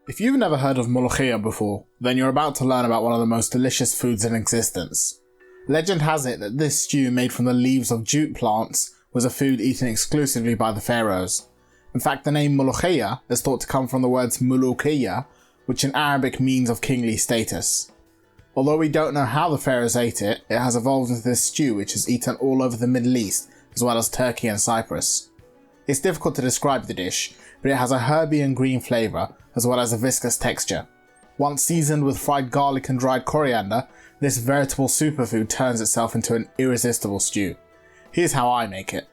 If you've never heard of molokheya before, then you're about to learn about one of the most delicious foods in existence. Legend has it that this stew made from the leaves of jute plants was a food eaten exclusively by the Pharaohs. In fact, the name molokheya is thought to come from the words molokheya, which in Arabic means of kingly status. Although we don't know how the Pharaohs ate it, it has evolved into this stew which is eaten all over the Middle East, as well as Turkey and Cyprus. It's difficult to describe the dish, but it has a herby and green flavour, as well as a viscous texture. Once seasoned with fried garlic and dried coriander, this veritable superfood turns itself into an irresistible stew. Here's how I make it.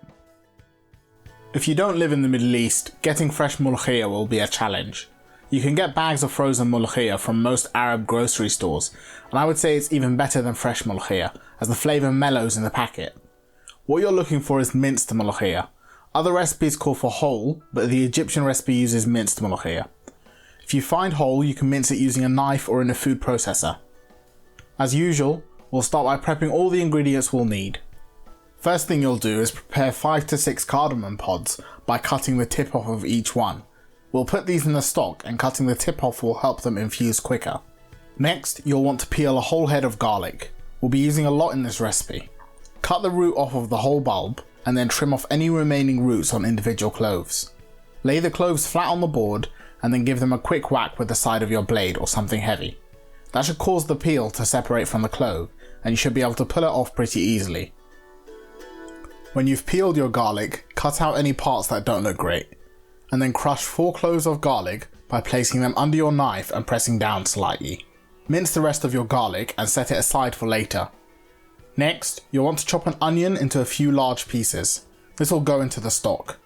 If you don't live in the Middle East, getting fresh molokheya will be a challenge. You can get bags of frozen molokheya from most Arab grocery stores, and I would say it's even better than fresh molokheya, as the flavour mellows in the packet. What you're looking for is minced molokheya. Other recipes call for whole, but the Egyptian recipe uses minced molokheya. If you find whole, you can mince it using a knife or in a food processor. As usual, we'll start by prepping all the ingredients we'll need. First thing you'll do is prepare 5 to 6 cardamom pods by cutting the tip off of each one. We'll put these in the stock, and cutting the tip off will help them infuse quicker. Next, you'll want to peel a whole head of garlic. We'll be using a lot in this recipe. Cut the root off of the whole bulb, and then trim off any remaining roots on individual cloves. Lay the cloves flat on the board, and then give them a quick whack with the side of your blade or something heavy. That should cause the peel to separate from the clove, and you should be able to pull it off pretty easily. When you've peeled your garlic, cut out any parts that don't look great, and then crush 4 cloves of garlic by placing them under your knife and pressing down slightly. Mince the rest of your garlic and set it aside for later. Next, you'll want to chop an onion into a few large pieces. This will go into the stock.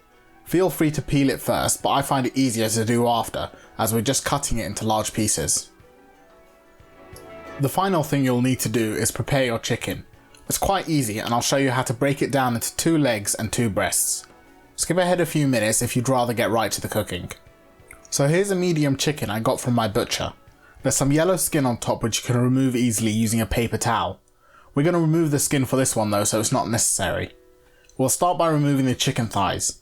Feel free to peel it first, but I find it easier to do after, as we're just cutting it into large pieces. The final thing you'll need to do is prepare your chicken. It's quite easy, and I'll show you how to break it down into 2 legs and 2 breasts. Skip ahead a few minutes if you'd rather get right to the cooking. So here's a medium chicken I got from my butcher. There's some yellow skin on top which you can remove easily using a paper towel. We're going to remove the skin for this one though, so it's not necessary. We'll start by removing the chicken thighs.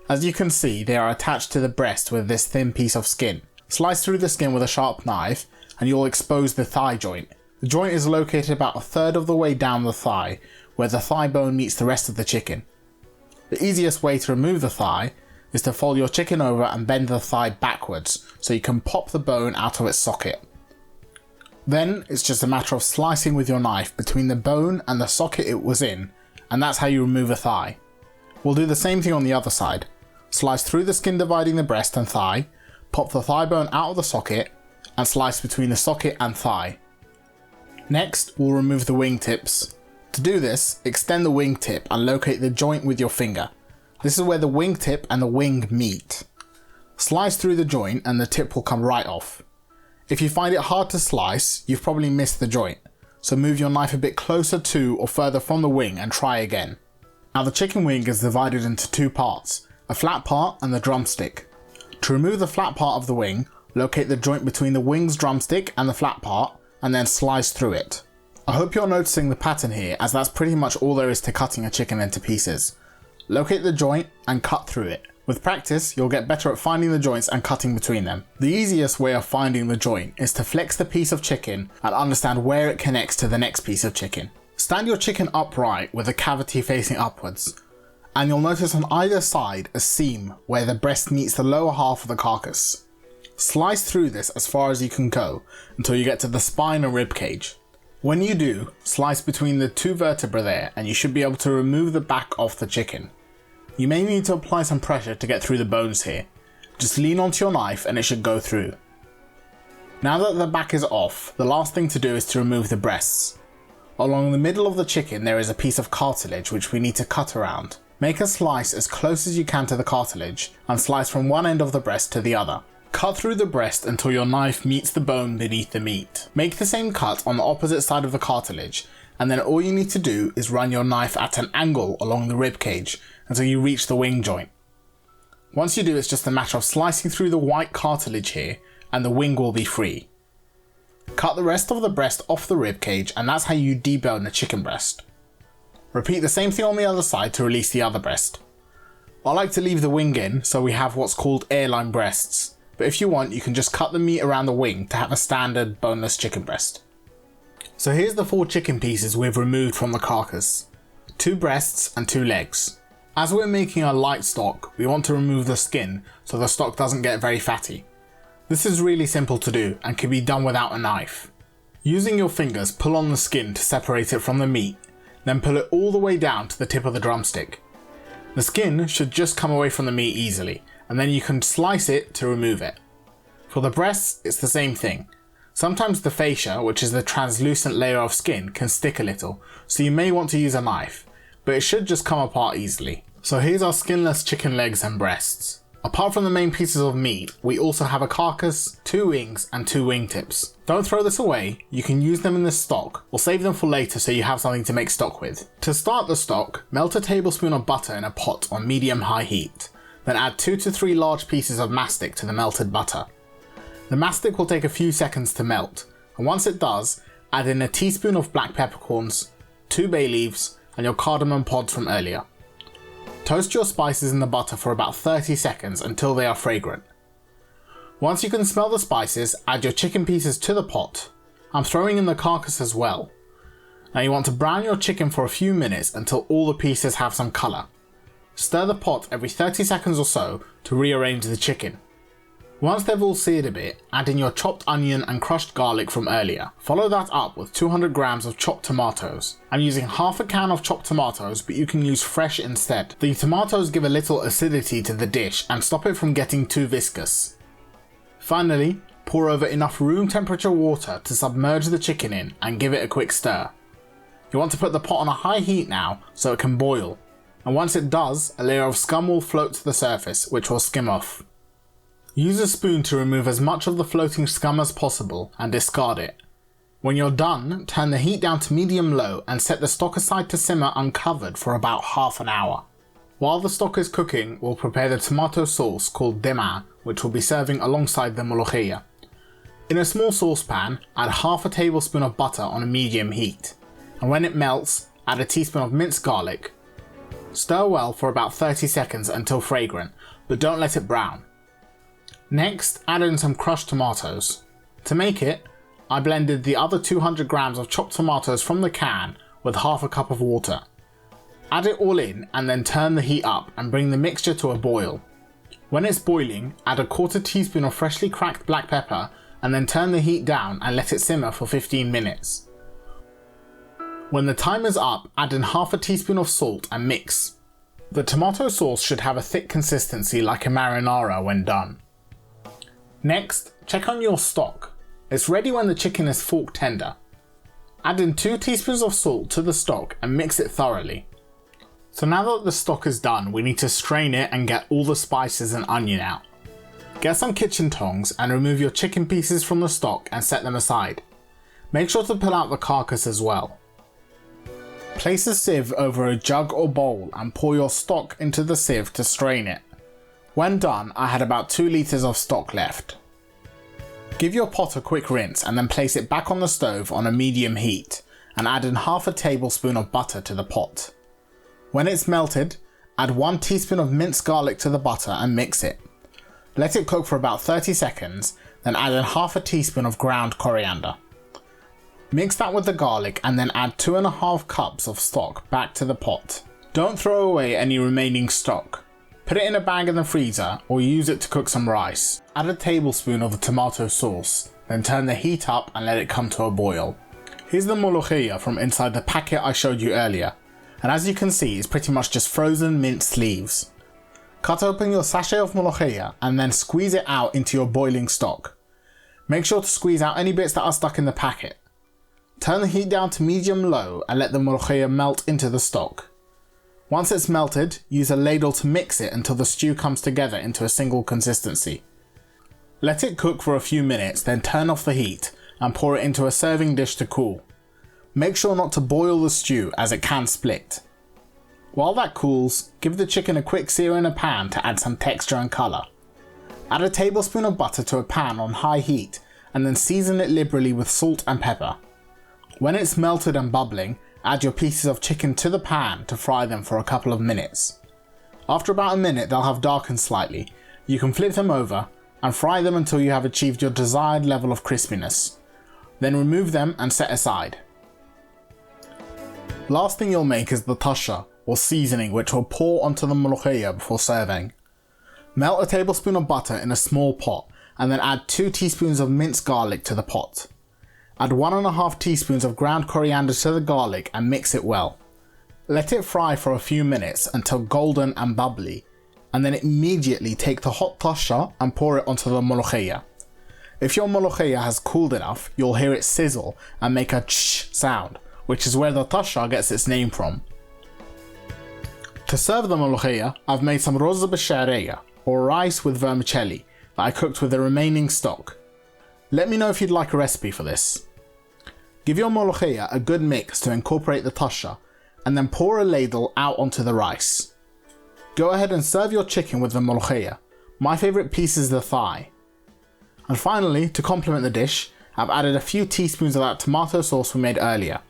As you can see, they are attached to the breast with this thin piece of skin. Slice through the skin with a sharp knife and you'll expose the thigh joint. The joint is located about 1/3 of the way down the thigh, where the thigh bone meets the rest of the chicken. The easiest way to remove the thigh is to fold your chicken over and bend the thigh backwards so you can pop the bone out of its socket. Then it's just a matter of slicing with your knife between the bone and the socket it was in, and that's how you remove a thigh. We'll do the same thing on the other side. Slice through the skin dividing the breast and thigh, pop the thigh bone out of the socket, and slice between the socket and thigh. Next, we'll remove the wing tips. To do this, extend the wing tip and locate the joint with your finger. This is where the wing tip and the wing meet. Slice through the joint and the tip will come right off. If you find it hard to slice, you've probably missed the joint, so move your knife a bit closer to or further from the wing and try again. Now the chicken wing is divided into 2 parts, a flat part and the drumstick. To remove the flat part of the wing, locate the joint between the wing's drumstick and the flat part, and then slice through it. I hope you're noticing the pattern here, as that's pretty much all there is to cutting a chicken into pieces. Locate the joint and cut through it. With practice, you'll get better at finding the joints and cutting between them. The easiest way of finding the joint is to flex the piece of chicken and understand where it connects to the next piece of chicken. Stand your chicken upright with the cavity facing upwards, and you'll notice on either side a seam where the breast meets the lower half of the carcass. Slice through this as far as you can go until you get to the spine and rib cage. When you do, slice between the 2 vertebrae there and you should be able to remove the back off the chicken. You may need to apply some pressure to get through the bones here. Just lean onto your knife and it should go through. Now that the back is off, the last thing to do is to remove the breasts. Along the middle of the chicken there is a piece of cartilage which we need to cut around. Make a slice as close as you can to the cartilage and slice from one end of the breast to the other. Cut through the breast until your knife meets the bone beneath the meat. Make the same cut on the opposite side of the cartilage, and then all you need to do is run your knife at an angle along the rib cage until you reach the wing joint. Once you do, it's just a matter of slicing through the white cartilage here and the wing will be free. Cut the rest of the breast off the rib cage, and that's how you debone a chicken breast. Repeat the same thing on the other side to release the other breast. I like to leave the wing in so we have what's called airline breasts, but if you want, you can just cut the meat around the wing to have a standard boneless chicken breast. So here's the 4 chicken pieces we've removed from the carcass. 2 breasts and 2 legs. As we're making a light stock, we want to remove the skin so the stock doesn't get very fatty. This is really simple to do and can be done without a knife. Using your fingers, pull on the skin to separate it from the meat, then pull it all the way down to the tip of the drumstick. The skin should just come away from the meat easily, and then you can slice it to remove it. For the breasts, it's the same thing. Sometimes the fascia, which is the translucent layer of skin, can stick a little, so you may want to use a knife, but it should just come apart easily. So here's our skinless chicken legs and breasts. Apart from the main pieces of meat, we also have a carcass, 2 wings and 2 wingtips. Don't throw this away, you can use them in the stock or save them for later so you have something to make stock with. To start the stock, melt a tablespoon of butter in a pot on medium-high heat, then add 2 to 3 large pieces of mastic to the melted butter. The mastic will take a few seconds to melt, and once it does, add in a teaspoon of black peppercorns, 2 bay leaves and your cardamom pods from earlier. Toast your spices in the butter for about 30 seconds until they are fragrant. Once you can smell the spices, add your chicken pieces to the pot. I'm throwing in the carcass as well. Now you want to brown your chicken for a few minutes until all the pieces have some colour. Stir the pot every 30 seconds or so to rearrange the chicken. Once they've all seared a bit, add in your chopped onion and crushed garlic from earlier. Follow that up with 200 grams of chopped tomatoes. I'm using half a can of chopped tomatoes, but you can use fresh instead. The tomatoes give a little acidity to the dish and stop it from getting too viscous. Finally, pour over enough room temperature water to submerge the chicken in and give it a quick stir. You want to put the pot on a high heat now so it can boil, and once it does, a layer of scum will float to the surface, which will skim off. Use a spoon to remove as much of the floating scum as possible and discard it. When you're done, turn the heat down to medium-low and set the stock aside to simmer uncovered for about half an hour. While the stock is cooking, we'll prepare the tomato sauce called Dimaa, which we'll be serving alongside the molokheya. In a small saucepan, add half a tablespoon of butter on a medium heat, and when it melts, add a teaspoon of minced garlic. Stir well for about 30 seconds until fragrant, but don't let it brown. Next, add in some crushed tomatoes. To make it, I blended the other 200 grams of chopped tomatoes from the can with half a cup of water. Add it all in and then turn the heat up and bring the mixture to a boil. When it's boiling, add a quarter teaspoon of freshly cracked black pepper and then turn the heat down and let it simmer for 15 minutes. When the timer's up, add in half a teaspoon of salt and mix. The tomato sauce should have a thick consistency like a marinara when done. Next, check on your stock. It's ready when the chicken is fork tender. Add in 2 teaspoons of salt to the stock and mix it thoroughly. So now that the stock is done, we need to strain it and get all the spices and onion out. Get some kitchen tongs and remove your chicken pieces from the stock and set them aside. Make sure to pull out the carcass as well. Place a sieve over a jug or bowl and pour your stock into the sieve to strain it. When done, I had about 2 litres of stock left. Give your pot a quick rinse and then place it back on the stove on a medium heat and add in half a tablespoon of butter to the pot. When it's melted, add 1 teaspoon of minced garlic to the butter and mix it. Let it cook for about 30 seconds, then add in half a teaspoon of ground coriander. Mix that with the garlic and then add 2.5 cups of stock back to the pot. Don't throw away any remaining stock. Put it in a bag in the freezer or use it to cook some rice. Add a tablespoon of the tomato sauce, then turn the heat up and let it come to a boil. Here's the molokheya from inside the packet I showed you earlier, and as you can see it's pretty much just frozen minced leaves. Cut open your sachet of molokheya and then squeeze it out into your boiling stock. Make sure to squeeze out any bits that are stuck in the packet. Turn the heat down to medium-low and let the molokheya melt into the stock. Once it's melted, use a ladle to mix it until the stew comes together into a single consistency. Let it cook for a few minutes, then turn off the heat and pour it into a serving dish to cool. Make sure not to boil the stew as it can split. While that cools, give the chicken a quick sear in a pan to add some texture and colour. Add a tablespoon of butter to a pan on high heat and then season it liberally with salt and pepper. When it's melted and bubbling, add your pieces of chicken to the pan to fry them for a couple of minutes. After about a minute they'll have darkened slightly. You can flip them over, and fry them until you have achieved your desired level of crispiness. Then remove them and set aside. Last thing you'll make is the tasha, or seasoning, which we'll pour onto the molokheya before serving. Melt a tablespoon of butter in a small pot and then add 2 teaspoons of minced garlic to the pot. Add 1.5 teaspoons of ground coriander to the garlic and mix it well. Let it fry for a few minutes until golden and bubbly, and then immediately take the hot tasha and pour it onto the molokheya. If your molokheya has cooled enough, you'll hear it sizzle and make a ch sound, which is where the tasha gets its name from. To serve the molokheya, I've made some roza b'shareya, or rice with vermicelli, that I cooked with the remaining stock. Let me know if you'd like a recipe for this. Give your molokheya a good mix to incorporate the tasha, and then pour a ladle out onto the rice. Go ahead and serve your chicken with the molokheya. My favourite piece is the thigh. And finally, to complement the dish, I've added a few teaspoons of that tomato sauce we made earlier.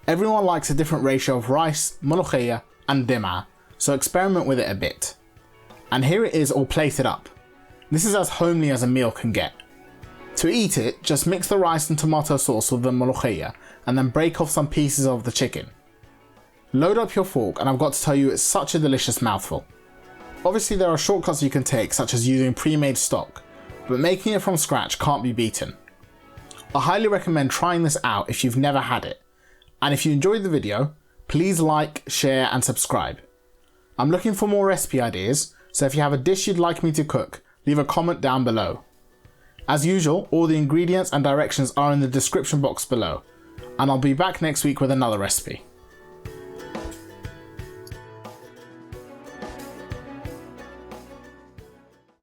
Everyone likes a different ratio of rice, molokheya and Dimaa, so experiment with it a bit. And here it is all plated up. This is as homely as a meal can get. To eat it, just mix the rice and tomato sauce with the molokheya and then break off some pieces of the chicken. Load up your fork, and I've got to tell you, it's such a delicious mouthful. Obviously there are shortcuts you can take, such as using pre-made stock, but making it from scratch can't be beaten. I highly recommend trying this out if you've never had it, and if you enjoyed the video, please like, share and subscribe. I'm looking for more recipe ideas, so if you have a dish you'd like me to cook, leave a comment down below. As usual, all the ingredients and directions are in the description box below, and I'll be back next week with another recipe.